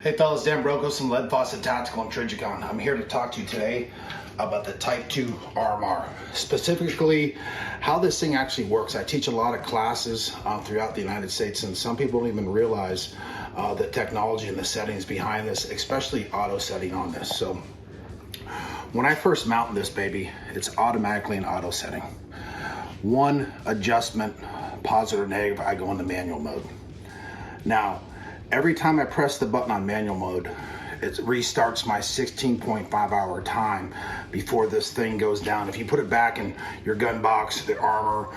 Hey fellas, Dan Brokos from Lead Faucet Tactical and Trijicon. I'm here to talk to you today about the Type 2 RMR. Specifically, how this thing actually works. I teach a lot of classes throughout the United States, and some people don't even realize the technology and the settings behind this, especially auto setting on this. So when I first mount this baby, it's automatically an auto setting. One adjustment, positive or negative, I go into manual mode. Now, every time I press the button on manual mode, it restarts my 16.5 hour time before this thing goes down. If you put it back in your gun box, the armor,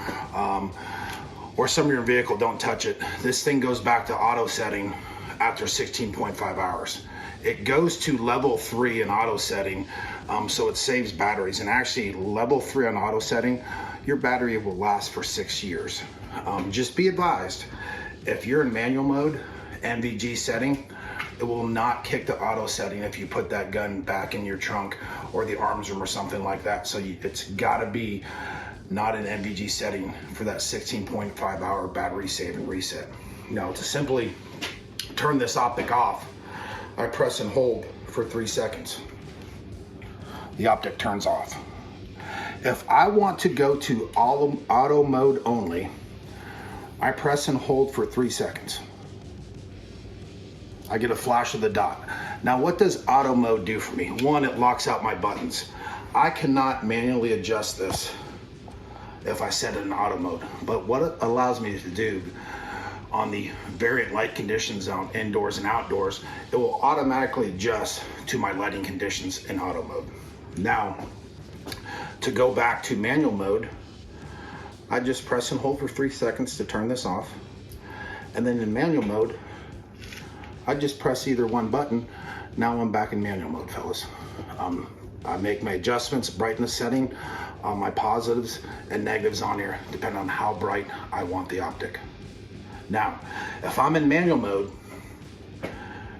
or some of your vehicle, don't touch it. This thing goes back to auto setting after 16.5 hours. It goes to level 3 in auto setting, so it saves batteries. And actually, level 3 on auto setting, your battery will last for 6 years. Just be advised, if you're in manual mode, NVG setting, it will not kick the auto setting if you put that gun back in your trunk or the arms room or something like that. So it's gotta be not an NVG setting for that 16.5 hour battery save and reset. Now, to simply turn this optic off, I press and hold for 3 seconds. The optic turns off. If I want to go to auto mode only, I press and hold for 3 seconds. I get a flash of the dot. Now, what does auto mode do for me? One, it locks out my buttons. I cannot manually adjust this if I set it in auto mode. But what it allows me to do on the variant light conditions on indoors and outdoors, it will automatically adjust to my lighting conditions in auto mode. Now, to go back to manual mode, I just press and hold for 3 seconds to turn this off. And then in manual mode, I just press either one button. Now I'm back in manual mode, fellas. I make my adjustments, brightness setting, my positives and negatives on here, depending on how bright I want the optic. Now, if I'm in manual mode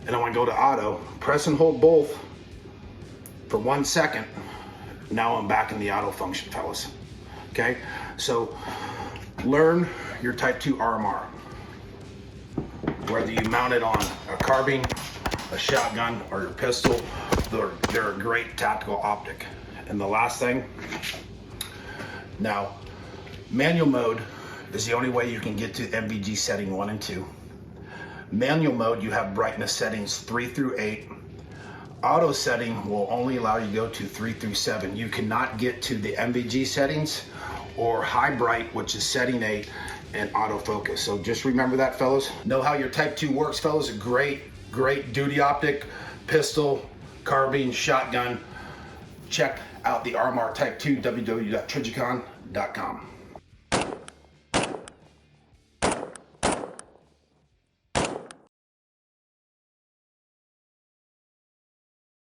and I want to go to auto, press and hold both for 1 second. Now I'm back in the auto function, fellas. Okay, so learn your Type 2 RMR. Whether you mount it on a carbine, a shotgun, or your pistol, they're a great tactical optic. And the last thing, now, manual mode is the only way you can get to NVG setting 1 and 2. Manual mode, you have brightness settings 3 through 8. Auto setting will only allow you to go to 3 through 7. You cannot get to the NVG settings or high bright, which is setting 8, and autofocus. So just remember that, fellas. Know how your Type 2 works, fellas. A great duty optic, pistol, carbine, shotgun. Check out the RMR Type 2, www.trijicon.com.